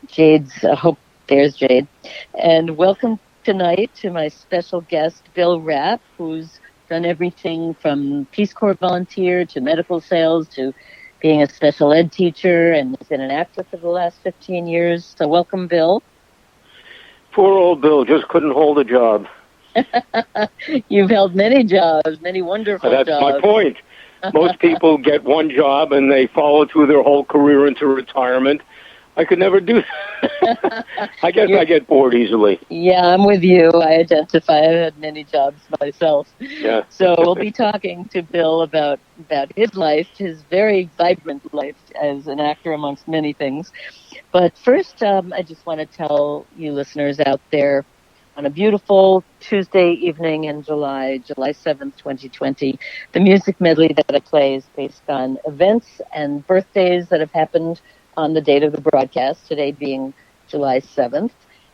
Jade's, hope there's Jade. And welcome tonight to my special guest, Bill Rapp, who's done everything from Peace Corps volunteer to medical sales to being a special ed teacher, and has been an actor for the last 15 years. So welcome, Bill. Poor old Bill just couldn't hold a job. You've held many jobs, many wonderful That's jobs. my point. Most people get one job and they follow through their whole career into retirement. I could never do that. I guess I get bored easily. Yeah, I'm with you. I identify. I've had many jobs myself. Yeah. So we'll be talking to Bill about his life, his very vibrant life as an actor amongst many things. But first, I just want to tell you listeners out there, on a beautiful Tuesday evening in July 7th, 2020, the music medley that I play is based on events and birthdays that have happened on the date of the broadcast, today being July 7th,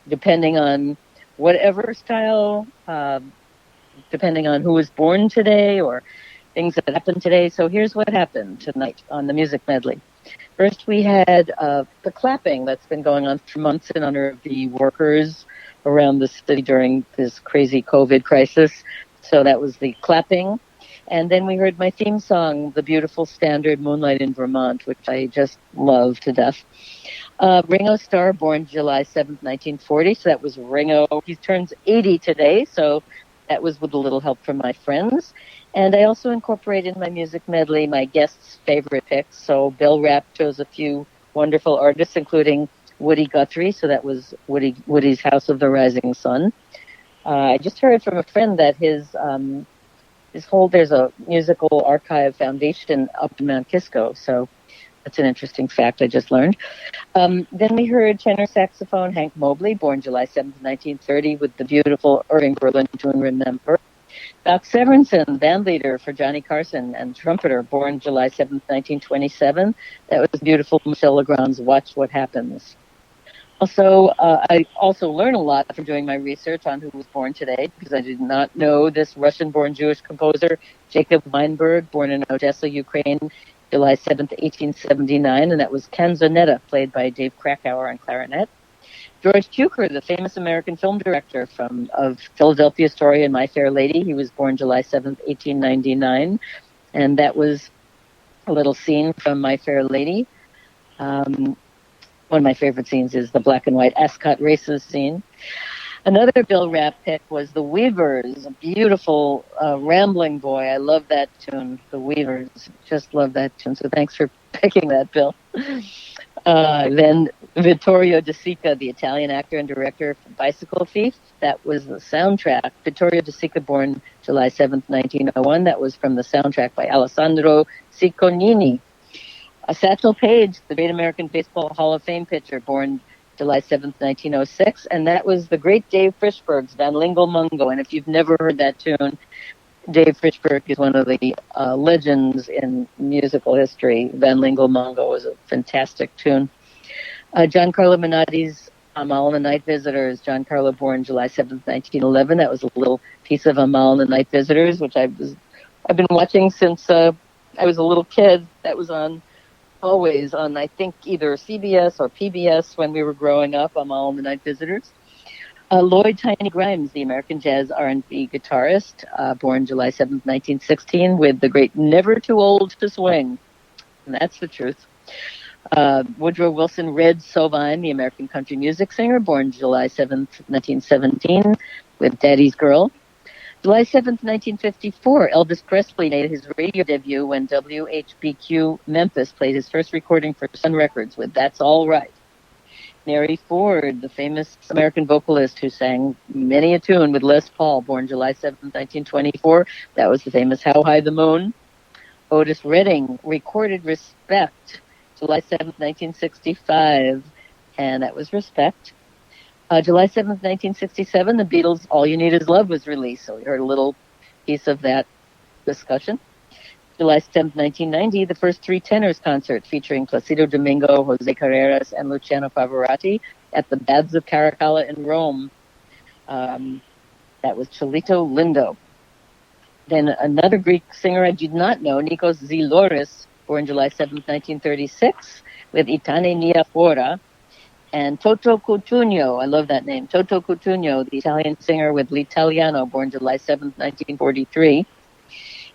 depending on whatever style, depending on who was born today or things that happened today. So here's what happened tonight on the music medley. First, we had the clapping that's been going on for months in honor of the workers around the city during this crazy COVID crisis. So that was the clapping. And then we heard my theme song, the beautiful standard Moonlight in Vermont, which I just love to death. Ringo Starr, born July 7th, 1940. So that was Ringo. He turns 80 today, so that was with a little help from my friends. And I also incorporated in my music medley my guests' favorite picks. So Bill Rapp chose a few wonderful artists, including Woody Guthrie. So that was Woody's House of the Rising Sun. I just heard from a friend that there's a musical archive foundation up in Mount Kisco, so that's an interesting fact I just learned. Then we heard tenor saxophone Hank Mobley, born July 7th, 1930, with the beautiful Irving Berlin tune Remember. Doc Severinsen, band leader for Johnny Carson and trumpeter, born July 7th, 1927. That was beautiful Michel Legrand's Watch What Happens. Also, I also learned a lot from doing my research on who was born today, because I did not know this Russian-born Jewish composer, Jacob Weinberg, born in Odessa, Ukraine, July 7th, 1879, and that was Canzonetta, played by Dave Krakauer on clarinet. George Cukor, the famous American film director of Philadelphia Story and My Fair Lady, he was born July 7th, 1899, and that was a little scene from My Fair Lady. One of my favorite scenes is the black and white Ascot races scene. Another Bill Rapp pick was The Weavers, a beautiful rambling boy. I love that tune, The Weavers. Just love that tune. So thanks for picking that, Bill. Then Vittorio De Sica, the Italian actor and director for Bicycle Thief. That was the soundtrack. Vittorio De Sica, born July 7th, 1901. That was from the soundtrack by Alessandro Cicconini. Satchel Paige, the great American Baseball Hall of Fame pitcher, born July 7th, 1906. And that was the great Dave Frishberg's Van Lingle Mungo. And if you've never heard that tune, Dave Frishberg is one of the legends in musical history. Van Lingle Mungo was a fantastic tune. Giancarlo Minotti's Amal and the Night Visitors. Giancarlo, born July 7th, 1911. That was a little piece of Amal and the Night Visitors, which I've been watching since I was a little kid. That was always on, I think, either CBS or PBS when we were growing up, Amal and the Night Visitors. Lloyd Tiny Grimes, the American jazz R&B guitarist, born July 7th, 1916, with the great Never Too Old to Swing. And that's the truth. Woodrow Wilson Red Sovine, the American country music singer, born July 7th, 1917, with Daddy's Girl. July 7th, 1954, Elvis Presley made his radio debut when WHBQ Memphis played his first recording for Sun Records with That's All Right. Mary Ford, the famous American vocalist who sang many a tune with Les Paul, born July 7th, 1924. That was the famous How High the Moon. Otis Redding recorded Respect, July 7th, 1965, and that was Respect. July 7th, 1967, the Beatles' All You Need Is Love was released, so we heard a little piece of that discussion. July 7th, 1990, the first three tenors concert featuring Placido Domingo, Jose Carreras, and Luciano Pavarotti at the Baths of Caracalla in Rome. That was Cholito Lindo. Then another Greek singer I did not know, Nikos Zilouris, born July 7th, 1936, with Itane Nia Fora. And Toto Cutugno, I love that name. Toto Cutugno, the Italian singer with L'Italiano, born July 7th, 1943.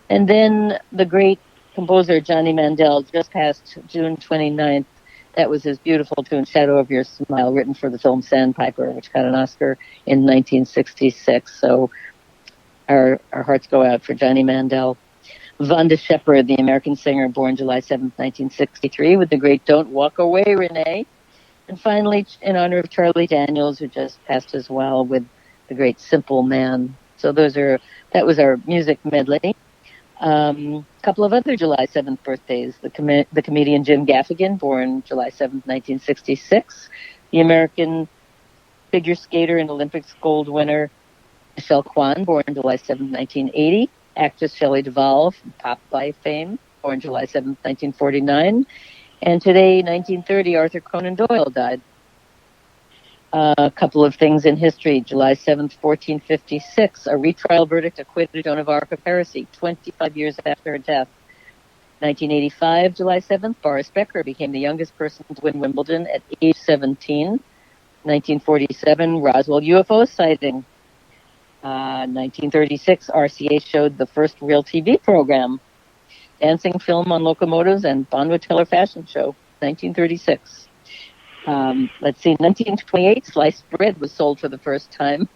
And then the great composer Johnny Mandel just passed June 29th. That was his beautiful tune, Shadow of Your Smile, written for the film Sandpiper, which got an Oscar in 1966. So our hearts go out for Johnny Mandel. Vonda Shepard, the American singer, born July 7th, 1963, with the great Don't Walk Away, Renee. And finally, in honor of Charlie Daniels, who just passed as well, with the great Simple Man. So that was our music medley. A couple of other July 7th birthdays. The comedian Jim Gaffigan, born July 7th, 1966. The American figure skater and Olympics gold winner Michelle Kwan, born July 7th, 1980. Actress Shelley Duvall, from Popeye fame, born July 7th, 1949. And today, 1930, Arthur Conan Doyle died. A couple of things in history. July 7th, 1456, a retrial verdict acquitted Joan of Arc of heresy, 25 years after her death. 1985, July 7th, Boris Becker became the youngest person to win Wimbledon at age 17. 1947, Roswell UFO sighting. 1936, RCA showed the first real TV program, dancing film on locomotives, and Bonwit Teller fashion show, 1936. Let's see, 1928, sliced bread was sold for the first time.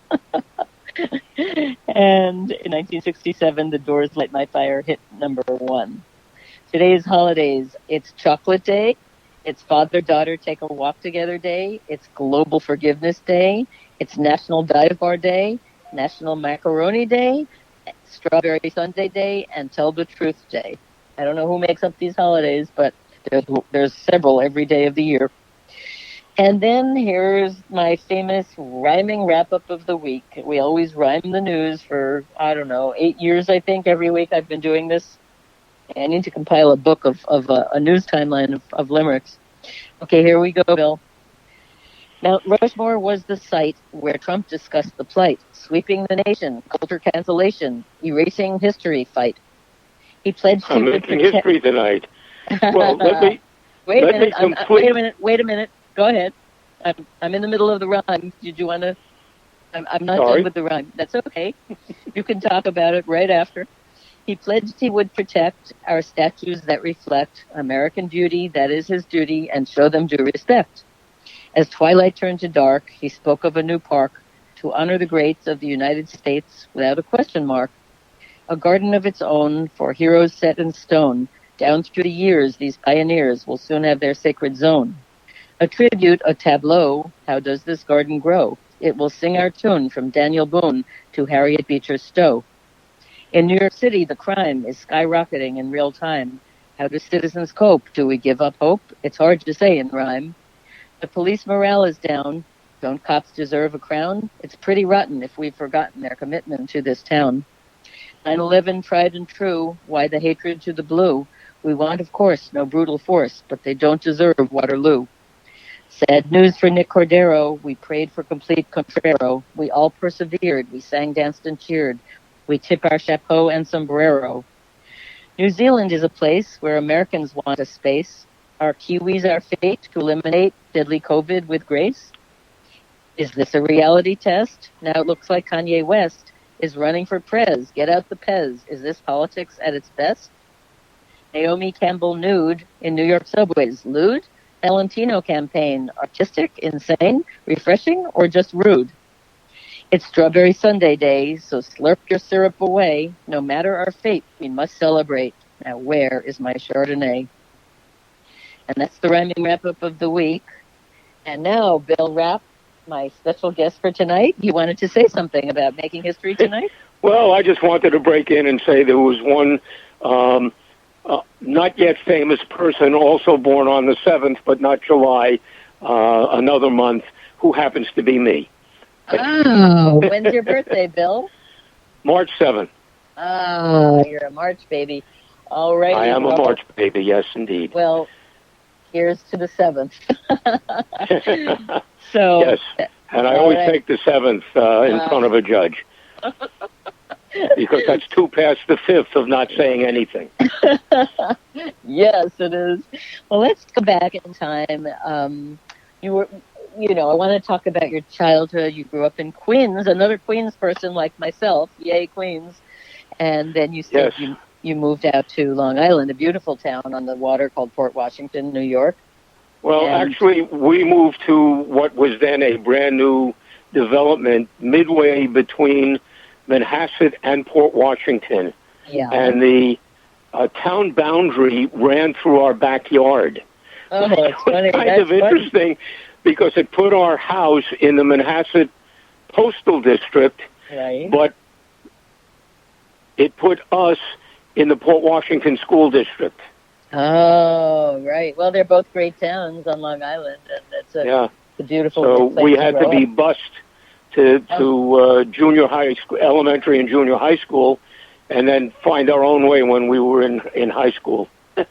And in 1967, The Doors' Light My Fire hit #1. Today's holidays, it's Chocolate Day, it's Father-Daughter Take a Walk Together Day, it's Global Forgiveness Day, it's National Dive Bar Day, National Macaroni Day, Strawberry Sundae Day, and Tell the Truth Day. I don't know who makes up these holidays, but there's several every day of the year. And then here's my famous rhyming wrap-up of the week. We always rhyme the news for, 8 years, I think. Every week I've been doing this. I need to compile a book of a news timeline of limericks. Okay, here we go, Bill. Mount Rushmore was the site where Trump discussed the plight, sweeping the nation, culture cancellation, erasing history fight. He pledged I'm making history tonight. Well, Wait a minute. Go ahead. I'm in the middle of the rhyme. Did you want to? I'm not done with the rhyme. That's okay. You can talk about it right after. He pledged he would protect our statues that reflect American beauty, that is his duty, and show them due respect. As twilight turned to dark, he spoke of a new park to honor the greats of the United States without a question mark. A garden of its own for heroes set in stone. Down through the years, these pioneers will soon have their sacred zone. A tribute, a tableau, how does this garden grow? It will sing our tune from Daniel Boone to Harriet Beecher Stowe. In New York City, the crime is skyrocketing in real time. How do citizens cope? Do we give up hope? It's hard to say in rhyme. The police morale is down. Don't cops deserve a crown? It's pretty rotten if we've forgotten their commitment to this town. 9/11 tried and true. Why the hatred to the blue? We want, of course, no brutal force, but they don't deserve Waterloo. Sad news for Nick Cordero. We prayed for complete Contraro. We all persevered. We sang, danced, and cheered. We tip our chapeau and sombrero. New Zealand is a place where Americans want a space. Are Kiwis our fate to eliminate deadly COVID with grace? Is this a reality test? Now it looks like Kanye West is running for prez. Get out the Pez. Is this politics at its best? Naomi Campbell nude in New York subways. Lewd? Valentino campaign. Artistic, insane, refreshing, or just rude? It's Strawberry Sundae Day, so slurp your syrup away. No matter our fate, we must celebrate. Now where is my Chardonnay? And that's the rhyming wrap-up of the week. And now, Bill Rapp, my special guest for tonight, you wanted to say something about making history tonight? Well, I just wanted to break in and say there was one not yet famous person also born on the 7th, but not July, another month, who happens to be me. Oh, when's your birthday, Bill? March 7th. Oh, you're a March baby. All right. I am a March baby, yes, indeed. Well, here's to the 7th. So, yes, and I always take the 7th in front of a judge. Because that's 2 past the 5th of not saying anything. Yes, it is. Well, let's go back in time. I want to talk about your childhood. You grew up in Queens, another Queens person like myself. Yay, Queens. And then you said Yes. you moved out to Long Island, a beautiful town on the water called Port Washington, New York. Well, And actually, we moved to what was then a brand new development midway between Manhasset and Port Washington. yeah. And the town boundary ran through our backyard. Oh, it's funny. Kind That's of interesting because it put our house in the Manhasset Postal District, funny. Right. but it put us in the Port Washington School District. Oh, right. Well, they're both great towns on Long Island, and it's a beautiful So place we to had grow to be up. bused to junior high school, elementary and junior high school, and then find our own way when we were in high school. Oh,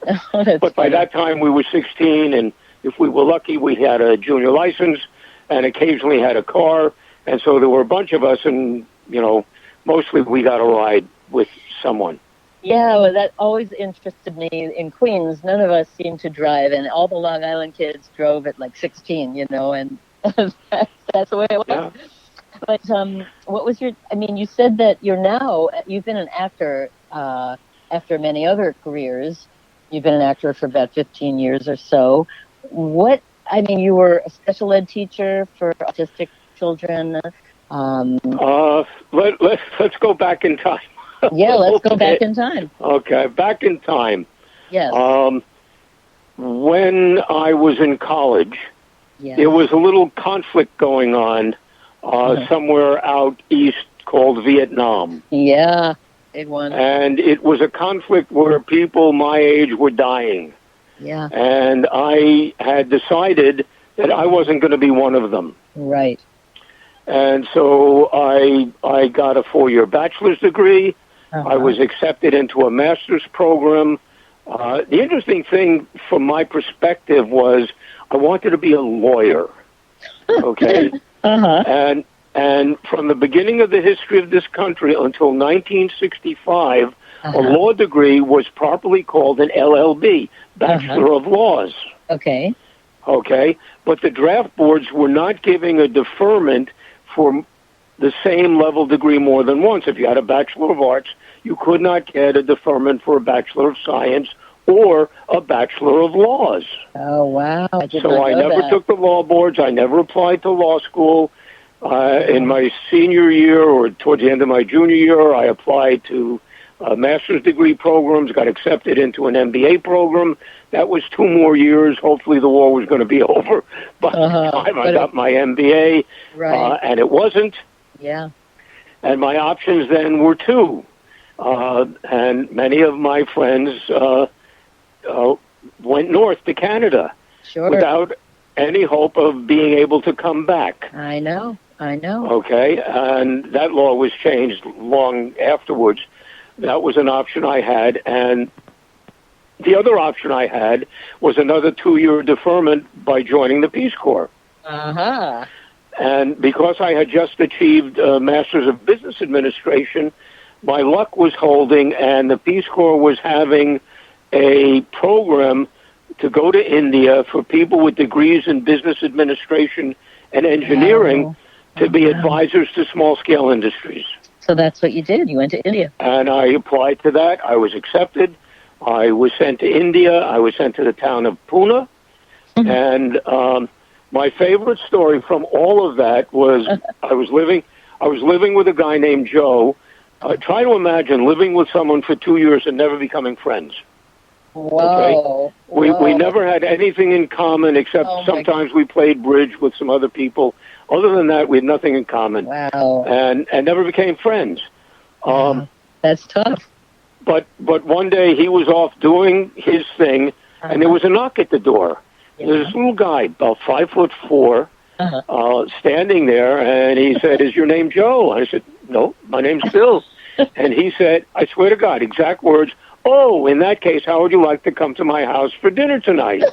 that's But by funny. that time we were 16, and if we were lucky, we had a junior license and occasionally had a car. And so there were a bunch of us, and, mostly we got a ride with someone. Yeah, well, that always interested me. In Queens, none of us seemed to drive, and all the Long Island kids drove at like 16, and that's the way it was. Yeah. But what was you said that you've been an actor after many other careers. You've been an actor for about 15 years or so. You were a special ed teacher for autistic children. Let's go back in time. Yeah, let's go back in time. Okay, back in time. Yes. When I was in college, Yes. there was a little conflict going on somewhere out east called Vietnam. Yeah, big one. And it was a conflict where people my age were dying. Yeah. And I had decided that I wasn't going to be one of them. Right. And so I got a 4-year bachelor's degree. I was accepted into a master's program. The interesting thing from my perspective was I wanted to be a lawyer. Okay? And from the beginning of the history of this country until 1965, a law degree was properly called an LLB, Bachelor of Laws. Okay. Okay? But the draft boards were not giving a deferment for the same level degree more than once. If you had a Bachelor of Arts, you could not get a deferment for a Bachelor of Science or a Bachelor of Laws. Oh, wow. So I never took the law boards. I never applied to law school. In my senior year or towards the end of my junior year, I applied to master's degree programs, got accepted into an MBA program. That was 2 more years. Hopefully the war was going to be over by the time I got my MBA. Right. And it wasn't. Yeah. And my options then were 2. And many of my friends went north to Canada without any hope of being able to come back. I know. Okay, and that law was changed long afterwards. That was an option I had, and the other option I had was another 2-year deferment by joining the Peace Corps. And because I had just achieved a Master's of Business Administration, my luck was holding, and the Peace Corps was having a program to go to India for people with degrees in business administration and engineering to be advisors to small-scale industries. So that's what you did. You went to India. And I applied to that. I was accepted. I was sent to India. I was sent to the town of Pune. And my favorite story from all of that was I was living with a guy named Joe. Try to imagine living with someone for 2 years and never becoming friends. Whoa. Okay? We never had anything in common except sometimes we played bridge with some other people. Other than that, we had nothing in common. Wow. And never became friends. That's tough. But one day he was off doing his thing, and there was a knock at the door. There's this little guy, about 5'4", standing there, and he said, "Is your name Joe?" And I said, "No, my name's Bill." And he said, I swear to God, exact words, "Oh, in that case, how would you like to come to my house for dinner tonight?"